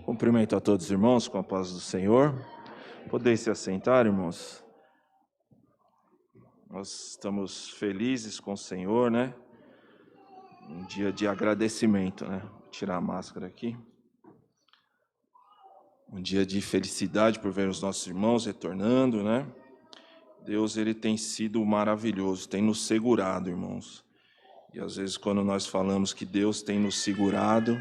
Cumprimento a todos os irmãos com a paz do Senhor. Podem se assentar, irmãos. Nós estamos felizes com o Senhor, né? Um dia de agradecimento, né? Vou tirar a máscara aqui. Um dia de felicidade por ver os nossos irmãos retornando, né? Deus, ele tem sido maravilhoso, tem nos segurado, irmãos. E às vezes quando nós falamos que Deus tem nos segurado,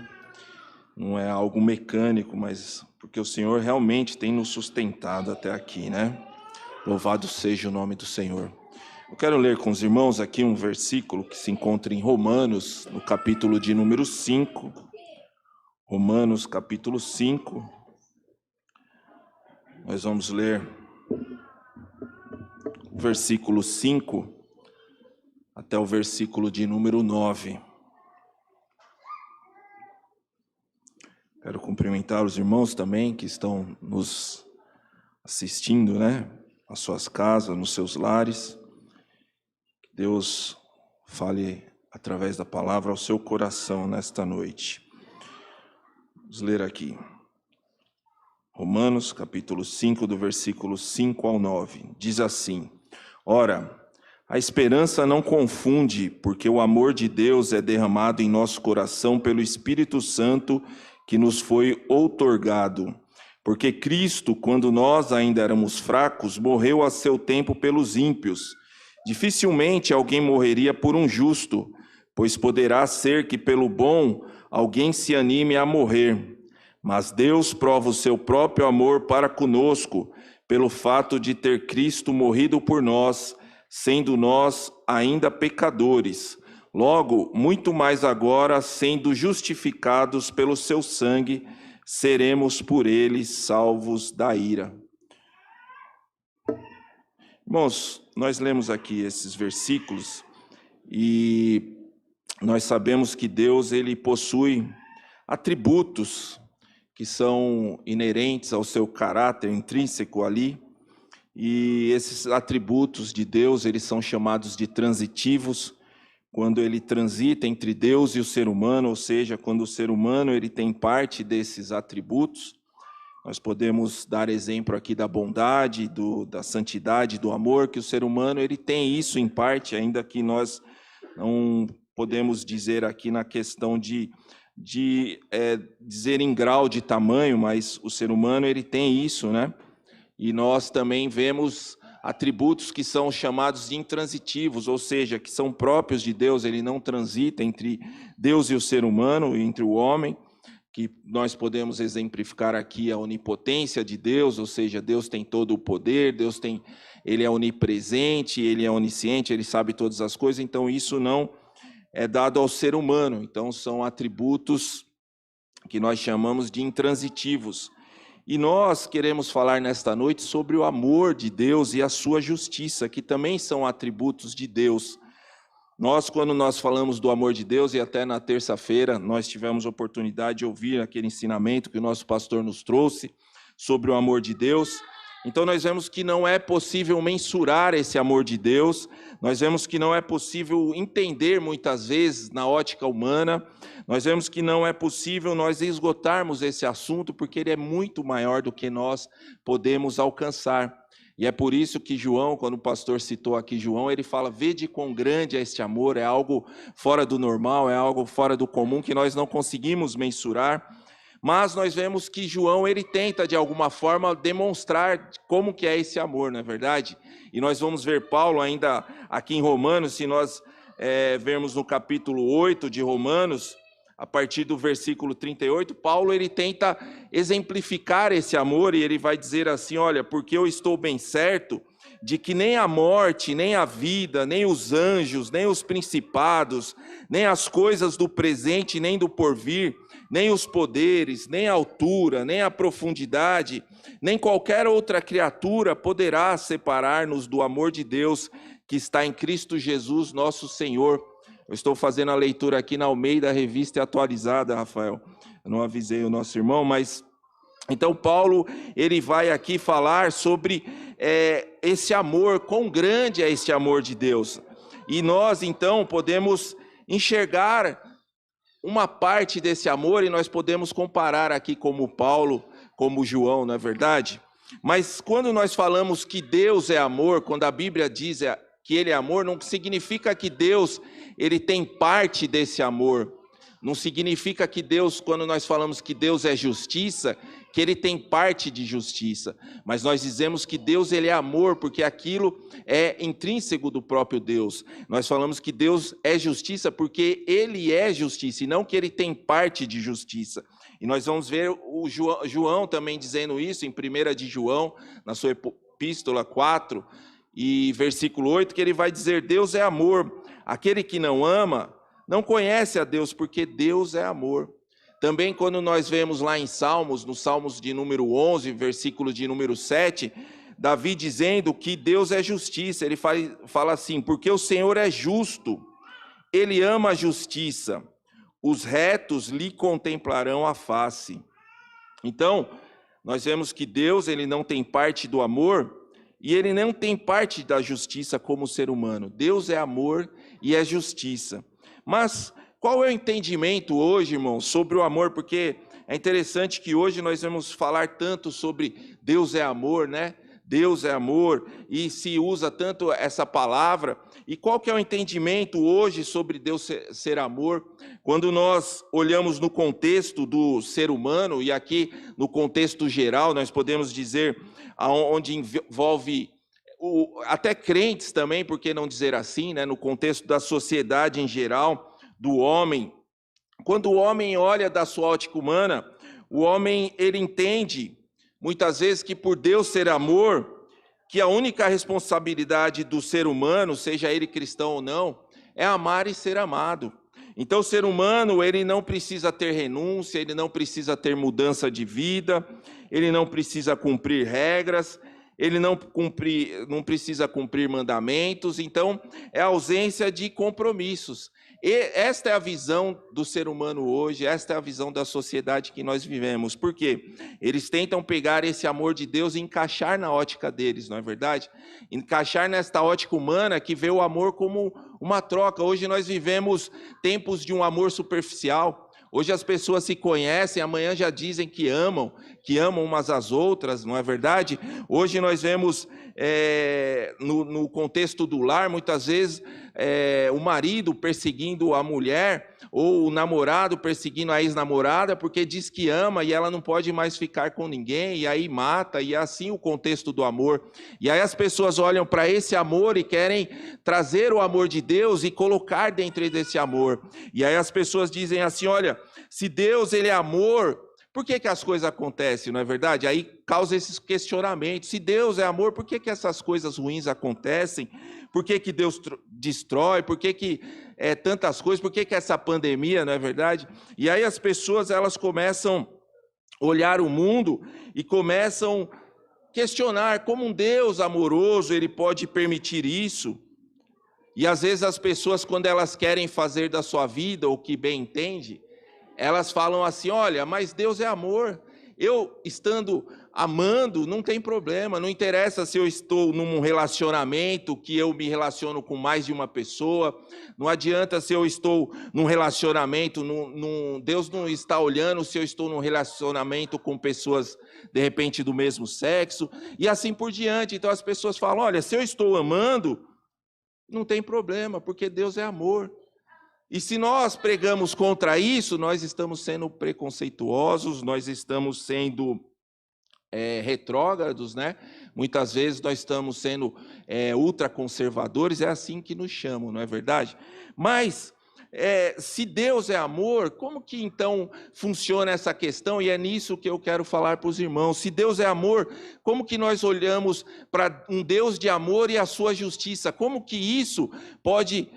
não é algo mecânico, mas porque o Senhor realmente tem nos sustentado até aqui, né? Louvado seja o nome do Senhor. Eu quero ler com os irmãos aqui um versículo que se encontra em Romanos, no capítulo de número 5. Romanos, capítulo 5. Nós vamos ler o versículo 5 até o versículo de número 9. Quero cumprimentar os irmãos também que estão nos assistindo, né? Nas suas casas, nos seus lares. Que Deus fale através da palavra ao seu coração nesta noite. Vamos ler aqui. Romanos, capítulo 5, do versículo 5 ao 9. Diz assim: Ora, a esperança não confunde, porque o amor de Deus é derramado em nosso coração pelo Espírito Santo que nos foi outorgado. Porque Cristo, quando nós ainda éramos fracos, morreu a seu tempo pelos ímpios. Dificilmente alguém morreria por um justo, pois poderá ser que pelo bom alguém se anime a morrer. Mas Deus prova o seu próprio amor para conosco, pelo fato de ter Cristo morrido por nós, sendo nós ainda pecadores. Logo, muito mais agora, sendo justificados pelo seu sangue, seremos por ele salvos da ira. Irmãos, nós lemos aqui esses versículos e nós sabemos que Deus, ele possui atributos que são inerentes ao seu caráter intrínseco ali, e esses atributos de Deus, eles são chamados de transitivos, quando ele transita entre Deus e o ser humano, ou seja, quando o ser humano ele tem parte desses atributos. Nós podemos dar exemplo aqui da bondade, da santidade, do amor, que o ser humano ele tem isso em parte, ainda que nós não podemos dizer aqui na questão de dizer em grau de tamanho, mas o ser humano ele tem isso, né? E nós também vemos atributos que são chamados de intransitivos, ou seja, que são próprios de Deus, ele não transita entre Deus e o ser humano, entre o homem, que nós podemos exemplificar aqui a onipotência de Deus, ou seja, Deus tem todo o poder, ele é onipresente, ele é onisciente, ele sabe todas as coisas, então isso não é dado ao ser humano, então são atributos que nós chamamos de intransitivos. E nós queremos falar nesta noite sobre o amor de Deus e a sua justiça, que também são atributos de Deus. Quando nós falamos do amor de Deus, e até na terça-feira nós tivemos a oportunidade de ouvir aquele ensinamento que o nosso pastor nos trouxe sobre o amor de Deus. Então nós vemos que não é possível mensurar esse amor de Deus, nós vemos que não é possível entender muitas vezes na ótica humana, nós vemos que não é possível nós esgotarmos esse assunto, porque ele é muito maior do que nós podemos alcançar. E é por isso que João, quando o pastor citou aqui João, ele fala: vede quão grande é este amor, é algo fora do normal, é algo fora do comum, que nós não conseguimos mensurar. Mas nós vemos que João, ele tenta de alguma forma demonstrar como que é esse amor, não é verdade? E nós vamos ver Paulo ainda aqui em Romanos, se nós vermos no capítulo 8 de Romanos, a partir do versículo 38, Paulo ele tenta exemplificar esse amor e ele vai dizer assim: olha, porque eu estou bem certo de que nem a morte, nem a vida, nem os anjos, nem os principados, nem as coisas do presente, nem do porvir, nem os poderes, nem a altura, nem a profundidade, nem qualquer outra criatura poderá separar-nos do amor de Deus que está em Cristo Jesus, nosso Senhor. Eu estou fazendo a leitura aqui na Almeida Revista Atualizada, Rafael. Eu não avisei o nosso irmão, mas... Então Paulo, ele vai aqui falar sobre esse amor, quão grande é esse amor de Deus. E nós, então, podemos enxergar uma parte desse amor, e nós podemos comparar aqui como Paulo, como João, não é verdade? Mas quando nós falamos que Deus é amor, quando a Bíblia diz que ele é amor, não significa que Deus ele tem parte desse amor. Não significa que Deus, quando nós falamos que Deus é justiça, que ele tem parte de justiça. Mas nós dizemos que Deus ele é amor, porque aquilo é intrínseco do próprio Deus. Nós falamos que Deus é justiça porque ele é justiça, e não que ele tem parte de justiça. E nós vamos ver o João também dizendo isso em 1 de João, na sua epístola 4, e versículo 8, que ele vai dizer: Deus é amor, aquele que não ama não conhece a Deus, porque Deus é amor. Também quando nós vemos lá em Salmos, no Salmos de número 11, versículo de número 7, Davi dizendo que Deus é justiça. Ele fala assim: porque o Senhor é justo, ele ama a justiça, os retos lhe contemplarão a face. Então, nós vemos que Deus ele não tem parte do amor, e ele não tem parte da justiça como ser humano. Deus é amor e é justiça. Mas qual é o entendimento hoje, irmãos, sobre o amor? Porque é interessante que hoje nós vamos falar tanto sobre Deus é amor, né? Deus é amor, e se usa tanto essa palavra. E qual que é o entendimento hoje sobre Deus ser amor? Quando nós olhamos no contexto do ser humano, e aqui no contexto geral, nós podemos dizer onde envolve até crentes também, por que não dizer assim, né? No contexto da sociedade em geral, do homem. Quando o homem olha da sua ótica humana, o homem ele entende muitas vezes que por Deus ser amor, que a única responsabilidade do ser humano, seja ele cristão ou não, é amar e ser amado. Então o ser humano ele não precisa ter renúncia, ele não precisa ter mudança de vida, ele não precisa cumprir regras, ele não precisa cumprir mandamentos, então é a ausência de compromissos. E esta é a visão do ser humano hoje, esta é a visão da sociedade que nós vivemos. Por quê? Eles tentam pegar esse amor de Deus e encaixar na ótica deles, não é verdade? Encaixar nesta ótica humana que vê o amor como uma troca. Hoje nós vivemos tempos de um amor superficial. Hoje as pessoas se conhecem, amanhã já dizem que amam umas às outras, não é verdade? Hoje nós vemos, no contexto do lar, muitas vezes, o marido perseguindo a mulher, ou o namorado perseguindo a ex-namorada, porque diz que ama e ela não pode mais ficar com ninguém, e aí mata, e é assim o contexto do amor. E aí as pessoas olham para esse amor e querem trazer o amor de Deus e colocar dentro desse amor. E aí as pessoas dizem assim: olha, se Deus ele é amor, por que as coisas acontecem, não é verdade? Aí causa esses questionamentos. Se Deus é amor, por que essas coisas ruins acontecem? Por que Deus destrói? Por que tantas coisas? Por que essa pandemia, não é verdade? E aí as pessoas elas começam a olhar o mundo e começam a questionar como um Deus amoroso ele pode permitir isso. E às vezes as pessoas, quando elas querem fazer da sua vida o que bem entende, elas falam assim: olha, mas Deus é amor, eu estando amando, não tem problema, não interessa se eu estou num relacionamento, que eu me relaciono com mais de uma pessoa, não adianta se eu estou num relacionamento, Deus não está olhando se eu estou num relacionamento com pessoas, de repente, do mesmo sexo, e assim por diante. Então as pessoas falam: olha, se eu estou amando, não tem problema, porque Deus é amor. E se nós pregamos contra isso, nós estamos sendo preconceituosos, nós estamos sendo retrógrados, né? Muitas vezes nós estamos sendo ultraconservadores, é assim que nos chamam, não é verdade? Mas, se Deus é amor, como que então funciona essa questão? E é nisso que eu quero falar para os irmãos. Se Deus é amor, como que nós olhamos para um Deus de amor e a sua justiça? Como que isso pode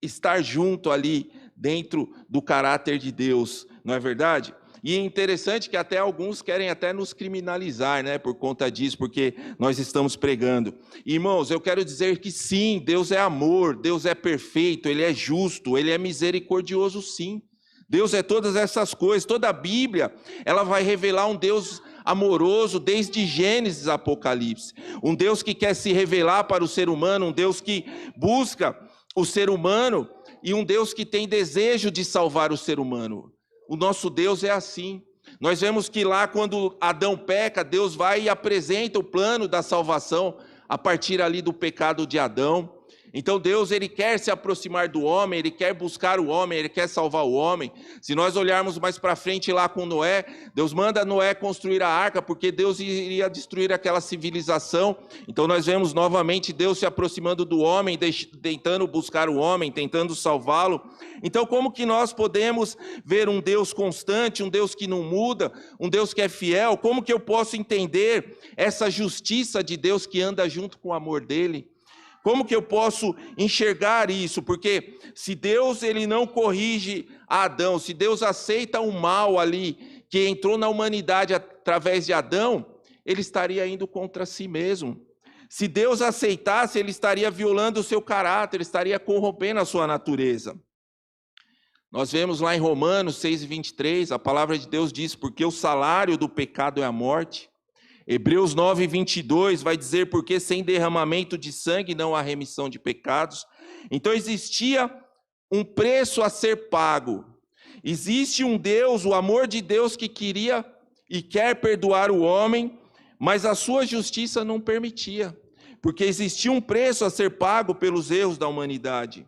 estar junto ali dentro do caráter de Deus, não é verdade? E é interessante que até alguns querem até nos criminalizar, né, por conta disso, porque nós estamos pregando. Irmãos, eu quero dizer que sim, Deus é amor, Deus é perfeito, Ele é justo, Ele é misericordioso, sim. Deus é todas essas coisas. Toda a Bíblia, ela vai revelar um Deus amoroso desde Gênesis a Apocalipse. Um Deus que quer se revelar para o ser humano, um Deus que busca o ser humano e um Deus que tem desejo de salvar o ser humano. O nosso Deus é assim. Nós vemos que lá quando Adão peca, Deus vai e apresenta o plano da salvação a partir ali do pecado de Adão. Então Deus, ele quer se aproximar do homem, ele quer buscar o homem, ele quer salvar o homem. Se nós olharmos mais para frente lá com Noé, Deus manda Noé construir a arca, porque Deus iria destruir aquela civilização. Então nós vemos novamente Deus se aproximando do homem, tentando buscar o homem, tentando salvá-lo. Então como que nós podemos ver um Deus constante, um Deus que não muda, um Deus que é fiel? Como que eu posso entender essa justiça de Deus que anda junto com o amor dele? Como que eu posso enxergar isso? Porque se Deus ele não corrige Adão, se Deus aceita o mal ali, que entrou na humanidade através de Adão, ele estaria indo contra si mesmo. Se Deus aceitasse, ele estaria violando o seu caráter, ele estaria corrompendo a sua natureza. Nós vemos lá em Romanos 6:23, a palavra de Deus diz, porque o salário do pecado é a morte. Hebreus 9:22 vai dizer, porque sem derramamento de sangue não há remissão de pecados. Então existia um preço a ser pago. Existe um Deus, o amor de Deus que queria e quer perdoar o homem, mas a sua justiça não permitia, porque existia um preço a ser pago pelos erros da humanidade.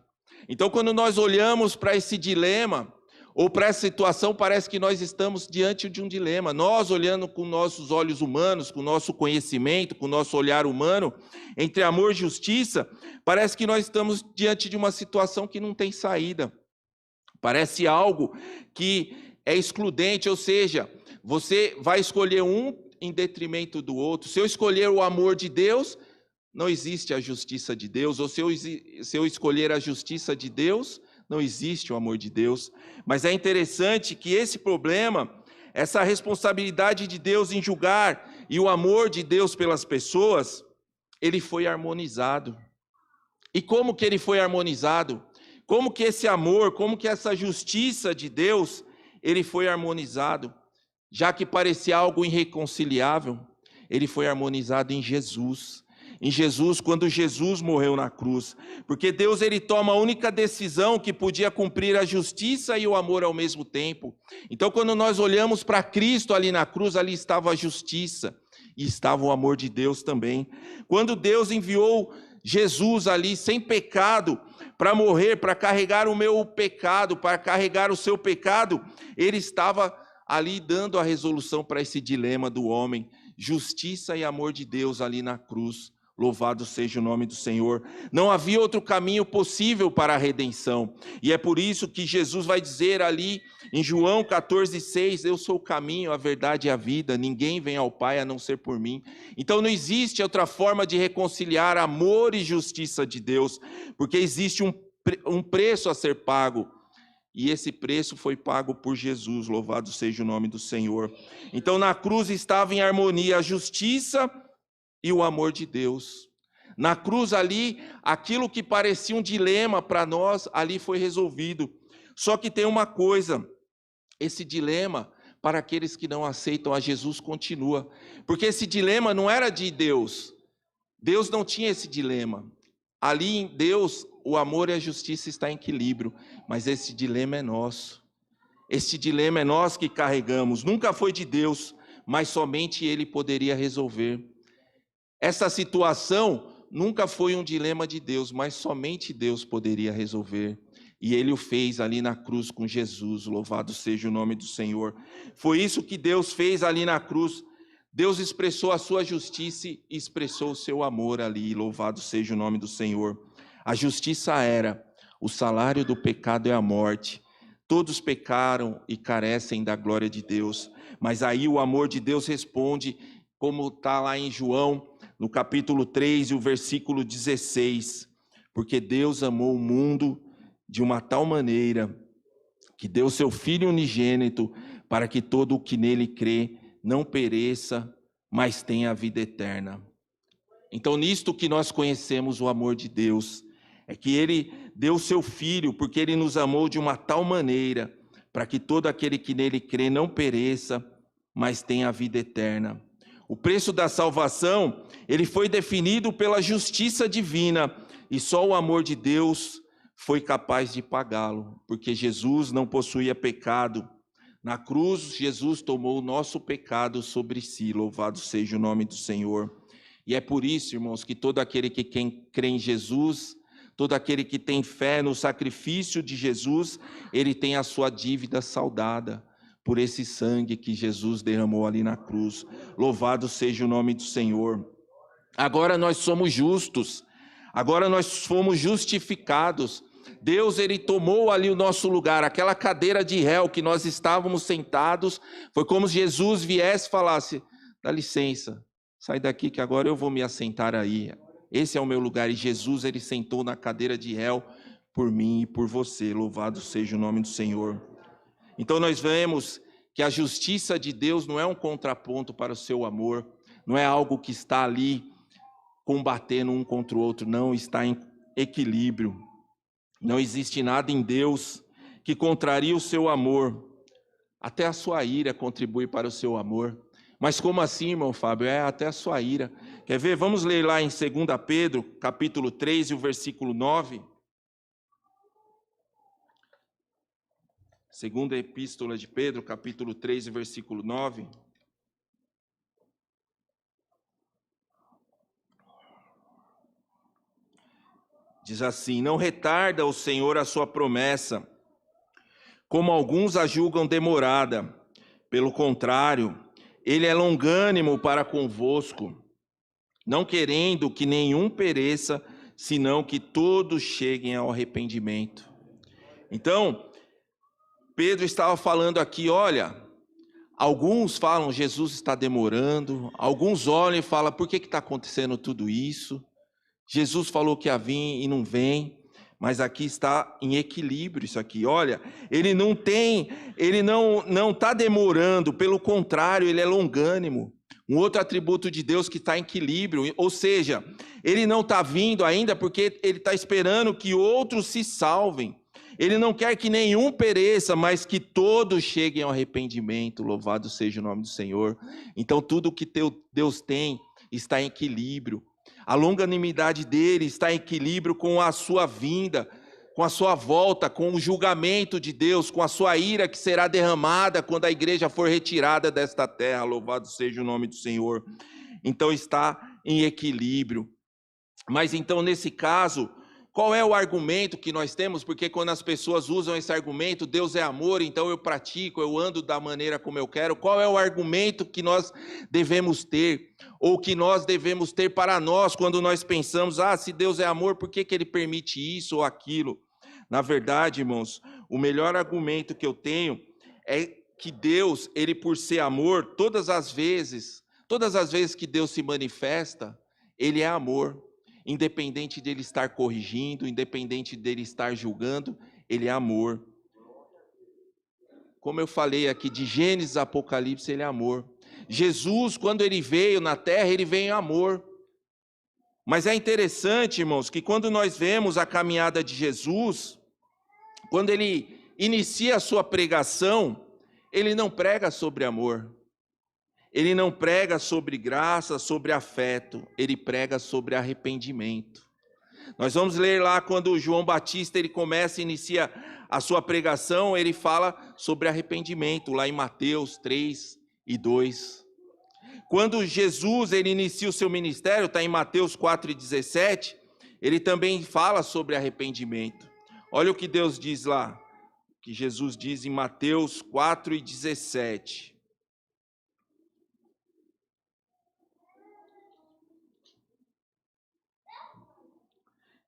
Então quando nós olhamos para esse dilema, ou para essa situação, parece que nós estamos diante de um dilema. Nós, olhando com nossos olhos humanos, com o nosso conhecimento, com o nosso olhar humano, entre amor e justiça, parece que nós estamos diante de uma situação que não tem saída. Parece algo que é excludente, ou seja, você vai escolher um em detrimento do outro. Se eu escolher o amor de Deus, não existe a justiça de Deus. Ou se eu escolher a justiça de Deus, não existe o amor de Deus. Mas é interessante que esse problema, essa responsabilidade de Deus em julgar e o amor de Deus pelas pessoas, ele foi harmonizado. E como que ele foi harmonizado? Como que esse amor, como que essa justiça de Deus, ele foi harmonizado? Já que parecia algo irreconciliável, ele foi harmonizado em Jesus. Em Jesus, quando Jesus morreu na cruz, porque Deus ele toma a única decisão que podia cumprir a justiça e o amor ao mesmo tempo. Então quando nós olhamos para Cristo ali na cruz, ali estava a justiça e estava o amor de Deus também. Quando Deus enviou Jesus ali sem pecado para morrer, para carregar o meu pecado, para carregar o seu pecado, ele estava ali dando a resolução para esse dilema do homem, justiça e amor de Deus ali na cruz. Louvado seja o nome do Senhor. Não havia outro caminho possível para a redenção. E é por isso que Jesus vai dizer ali em João 14:6, eu sou o caminho, a verdade e a vida. Ninguém vem ao Pai a não ser por mim. Então não existe outra forma de reconciliar amor e justiça de Deus, porque existe um preço a ser pago. E esse preço foi pago por Jesus. Louvado seja o nome do Senhor. Então na cruz estava em harmonia a justiça e o amor de Deus. Na cruz ali, aquilo que parecia um dilema para nós, ali foi resolvido. Só que tem uma coisa, esse dilema para aqueles que não aceitam a Jesus continua. Porque esse dilema não era de Deus. Deus não tinha esse dilema. Ali em Deus, o amor e a justiça estão em equilíbrio. Mas esse dilema é nosso. Esse dilema é nós que carregamos. Nunca foi de Deus, mas somente Ele poderia resolver. Essa situação nunca foi um dilema de Deus, mas somente Deus poderia resolver. E Ele o fez ali na cruz com Jesus, louvado seja o nome do Senhor. Foi isso que Deus fez ali na cruz. Deus expressou a sua justiça e expressou o seu amor ali, louvado seja o nome do Senhor. A justiça era, o salário do pecado é a morte. Todos pecaram e carecem da glória de Deus. Mas aí o amor de Deus responde, como está lá em João, no capítulo 3 e o versículo 16, porque Deus amou o mundo de uma tal maneira que deu seu Filho unigênito para que todo o que nele crê não pereça, mas tenha a vida eterna. Então nisto que nós conhecemos o amor de Deus, é que Ele deu seu Filho, porque Ele nos amou de uma tal maneira para que todo aquele que nele crê não pereça, mas tenha a vida eterna. O preço da salvação, ele foi definido pela justiça divina, e só o amor de Deus foi capaz de pagá-lo, porque Jesus não possuía pecado. Na cruz, Jesus tomou o nosso pecado sobre si, louvado seja o nome do Senhor. E é por isso, irmãos, que todo aquele que crê em Jesus, todo aquele que tem fé no sacrifício de Jesus, ele tem a sua dívida saldada por esse sangue que Jesus derramou ali na cruz. Louvado seja o nome do Senhor. Agora nós somos justos, agora nós fomos justificados. Deus, ele tomou ali o nosso lugar, aquela cadeira de réu que nós estávamos sentados, foi como se Jesus viesse e falasse: dá licença, sai daqui que agora eu vou me assentar aí. Esse é o meu lugar. E Jesus, ele sentou na cadeira de réu por mim e por você. Louvado seja o nome do Senhor. Então nós vemos que a justiça de Deus não é um contraponto para o seu amor, não é algo que está ali combatendo um contra o outro, não, está em equilíbrio. Não existe nada em Deus que contraria o seu amor. Até a sua ira contribui para o seu amor. Mas como assim, irmão Fábio? Até a sua ira. Quer ver? Vamos ler lá em 2 Pedro, capítulo 3 e o versículo 9. Segunda epístola de Pedro, capítulo 3 e versículo 9. Diz assim: não retarda o Senhor a sua promessa, como alguns a julgam demorada. Pelo contrário, ele é longânimo para convosco, não querendo que nenhum pereça, senão que todos cheguem ao arrependimento. Então, Pedro estava falando aqui, olha, alguns falam Jesus está demorando, alguns olham e falam, por que está acontecendo tudo isso? Jesus falou que ia vir e não vem, mas aqui está em equilíbrio isso aqui. Olha, ele não está demorando, pelo contrário, ele é longânimo. Um outro atributo de Deus que está em equilíbrio, ou seja, ele não está vindo ainda porque ele está esperando que outros se salvem. Ele não quer que nenhum pereça, mas que todos cheguem ao arrependimento. Louvado seja o nome do Senhor. Então tudo que Deus tem está em equilíbrio. A longanimidade dele está em equilíbrio com a sua vinda, com a sua volta, com o julgamento de Deus, com a sua ira que será derramada quando a igreja for retirada desta terra. Louvado seja o nome do Senhor. Então está em equilíbrio. Mas então, nesse caso, qual é o argumento que nós temos? Porque quando as pessoas usam esse argumento, Deus é amor, então eu pratico, eu ando da maneira como eu quero. Qual é o argumento que nós devemos ter? Ou que nós devemos ter para nós quando nós pensamos, se Deus é amor, por que ele permite isso ou aquilo? Na verdade, irmãos, o melhor argumento que eu tenho é que Deus, ele por ser amor, todas as vezes que Deus se manifesta, ele é amor. Independente dele estar corrigindo, independente dele estar julgando, ele é amor. Como eu falei aqui, de Gênesis a Apocalipse, ele é amor. Jesus, quando ele veio na terra, ele veio em amor. Mas é interessante, irmãos, que quando nós vemos a caminhada de Jesus, quando ele inicia a sua pregação, ele não prega sobre amor. Ele não prega sobre graça, sobre afeto, ele prega sobre arrependimento. Nós vamos ler lá quando João Batista inicia a sua pregação, ele fala sobre arrependimento, lá em Mateus 3 e 2. Quando Jesus ele inicia o seu ministério, está em Mateus 4 e 17, ele também fala sobre arrependimento. Olha o que Deus diz lá, que Jesus diz em Mateus 4 e 17.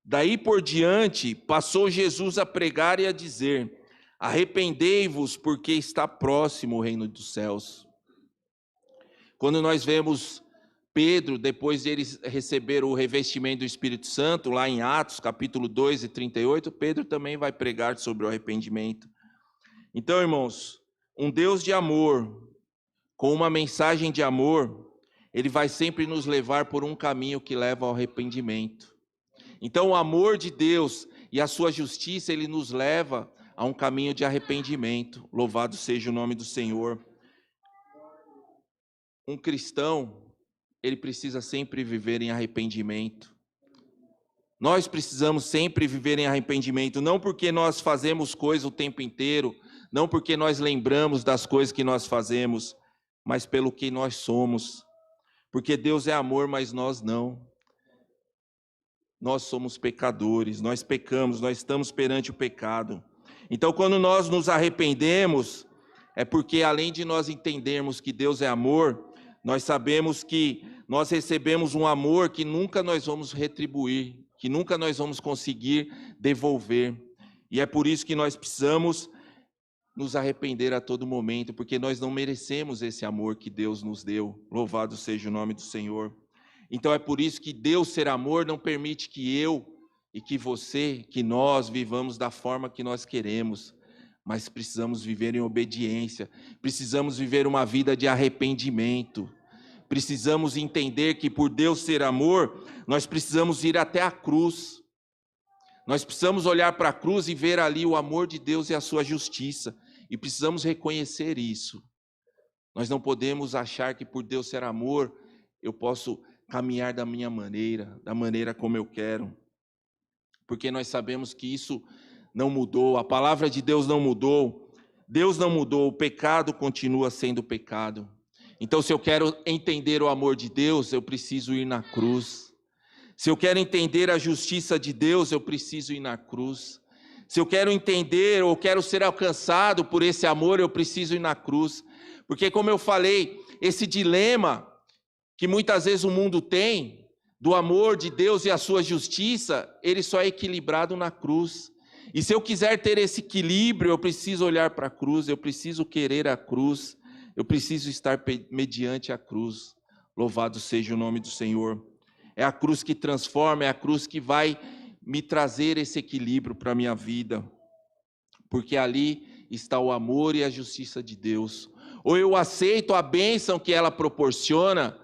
Daí por diante, passou Jesus a pregar e a dizer: arrependei-vos, porque está próximo o reino dos céus. Quando nós vemos Pedro, depois de eles receber o revestimento do Espírito Santo, lá em Atos, capítulo 2 e 38, Pedro também vai pregar sobre o arrependimento. Então, irmãos, um Deus de amor, com uma mensagem de amor, ele vai sempre nos levar por um caminho que leva ao arrependimento. Então, o amor de Deus e a sua justiça, ele nos leva a um caminho de arrependimento. Louvado seja o nome do Senhor. Um cristão, ele precisa sempre viver em arrependimento. Nós precisamos sempre viver em arrependimento, não porque nós fazemos coisas o tempo inteiro, não porque nós lembramos das coisas que nós fazemos, mas pelo que nós somos. Porque Deus é amor, mas nós não. Nós somos pecadores, nós pecamos, nós estamos perante o pecado. Então, quando nós nos arrependemos, é porque além de nós entendermos que Deus é amor, nós sabemos que nós recebemos um amor que nunca nós vamos retribuir, que nunca nós vamos conseguir devolver. E é por isso que nós precisamos nos arrepender a todo momento, porque nós não merecemos esse amor que Deus nos deu. Louvado seja o nome do Senhor. Então é por isso que Deus ser amor não permite que eu e que você, que nós vivamos da forma que nós queremos, mas precisamos viver em obediência, precisamos viver uma vida de arrependimento. Precisamos entender que por Deus ser amor, nós precisamos ir até a cruz. Nós precisamos olhar para a cruz e ver ali o amor de Deus e a sua justiça. E precisamos reconhecer isso. Nós não podemos achar que por Deus ser amor, eu posso caminhar da minha maneira, da maneira como eu quero. Porque nós sabemos que isso não mudou, a palavra de Deus não mudou. Deus não mudou, o pecado continua sendo pecado. Então, se eu quero entender o amor de Deus, eu preciso ir na cruz. Se eu quero entender a justiça de Deus, eu preciso ir na cruz. Se eu quero entender ou quero ser alcançado por esse amor, eu preciso ir na cruz. Porque, como eu falei, esse dilema que muitas vezes o mundo tem, do amor de Deus e a sua justiça, ele só é equilibrado na cruz. E se eu quiser ter esse equilíbrio, eu preciso olhar para a cruz, eu preciso querer a cruz. Eu preciso estar mediante a cruz. Louvado seja o nome do Senhor. É a cruz que transforma, é a cruz que vai me trazer esse equilíbrio para a minha vida. Porque ali está o amor e a justiça de Deus. Ou eu aceito a bênção que ela proporciona,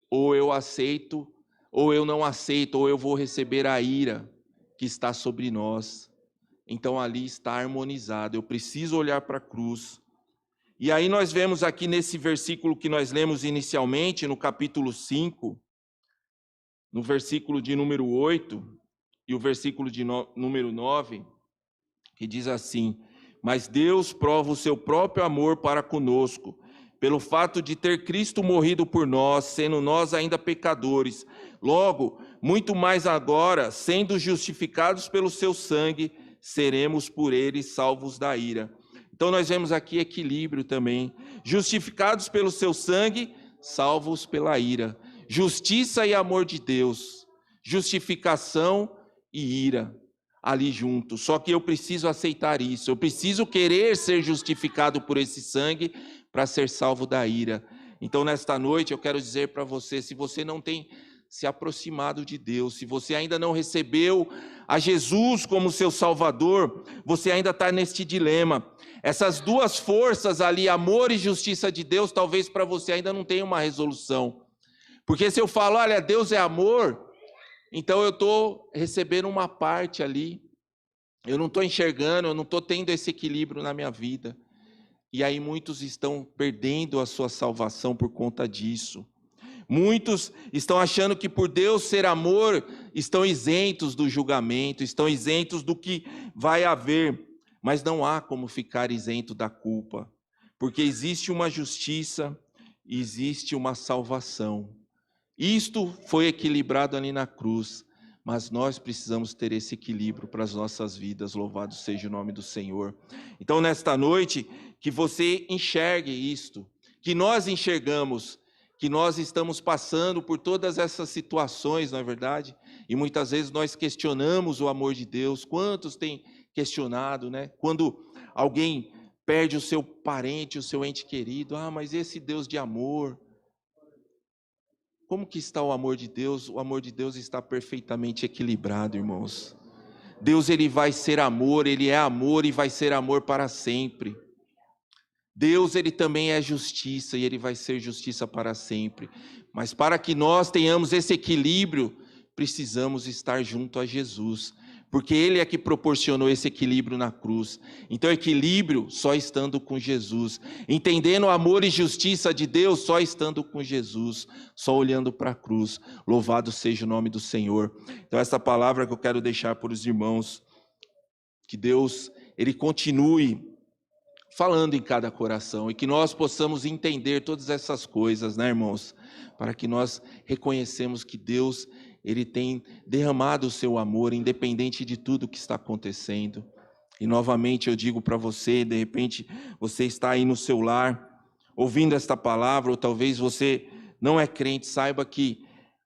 ou eu aceito, ou eu não aceito, ou eu vou receber a ira que está sobre nós. Então ali está harmonizado. Eu preciso olhar para a cruz. E aí nós vemos aqui nesse versículo que nós lemos inicialmente, no capítulo 5, no versículo de número 8 e o versículo de número 9, que diz assim: mas Deus prova o seu próprio amor para conosco, pelo fato de ter Cristo morrido por nós, sendo nós ainda pecadores. Logo, muito mais agora, sendo justificados pelo seu sangue, seremos por ele salvos da ira. Então nós vemos aqui equilíbrio também. Justificados pelo seu sangue, salvos pela ira. Justiça e amor de Deus. Justificação e ira ali juntos. Só que eu preciso aceitar isso. Eu preciso querer ser justificado por esse sangue para ser salvo da ira. Então nesta noite eu quero dizer para você, se você não tem se aproximado de Deus, se você ainda não recebeu a Jesus como seu Salvador, você ainda está neste dilema. Essas duas forças ali, amor e justiça de Deus, talvez para você ainda não tenha uma resolução. Porque se eu falo, olha, Deus é amor, então eu estou recebendo uma parte ali, eu não estou enxergando, eu não estou tendo esse equilíbrio na minha vida. E aí muitos estão perdendo a sua salvação por conta disso. Muitos estão achando que por Deus ser amor, estão isentos do julgamento, estão isentos do que vai haver. Mas não há como ficar isento da culpa, porque existe uma justiça e existe uma salvação. Isto foi equilibrado ali na cruz, mas nós precisamos ter esse equilíbrio para as nossas vidas. Louvado seja o nome do Senhor. Então, nesta noite, que você enxergue isto, que nós enxergamos, que nós estamos passando por todas essas situações, não é verdade? E muitas vezes nós questionamos o amor de Deus. Quantos têm questionado, né? Quando alguém perde o seu parente, o seu ente querido, mas esse Deus de amor, como que está o amor de Deus? O amor de Deus está perfeitamente equilibrado, irmãos. Deus, ele vai ser amor, ele é amor e vai ser amor para sempre. Deus, ele também é justiça e ele vai ser justiça para sempre. Mas para que nós tenhamos esse equilíbrio, precisamos estar junto a Jesus. porque Ele é que proporcionou esse equilíbrio na cruz. Então, equilíbrio só estando com Jesus, entendendo o amor e justiça de Deus só estando com Jesus, só olhando para a cruz. Louvado seja o nome do Senhor. Então, essa palavra que eu quero deixar para os irmãos, que Deus, Ele continue falando em cada coração, e que nós possamos entender todas essas coisas, né, irmãos? Para que nós reconhecemos que Deus, Ele tem derramado o seu amor, independente de tudo que está acontecendo. E novamente eu digo para você, de repente você está aí no seu lar, ouvindo esta palavra, ou talvez você não é crente, saiba que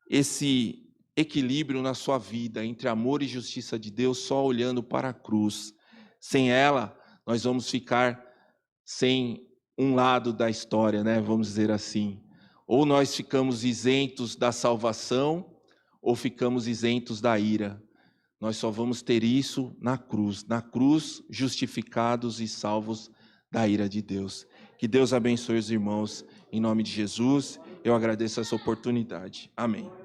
esse equilíbrio na sua vida, entre amor e justiça de Deus, só olhando para a cruz. Sem ela, nós vamos ficar sem um lado da história, né? Vamos dizer assim. Ou nós ficamos isentos da salvação, ou ficamos isentos da ira. Nós só vamos ter isso na cruz justificados e salvos da ira de Deus. Que Deus abençoe os irmãos, em nome de Jesus. Eu agradeço essa oportunidade. Amém.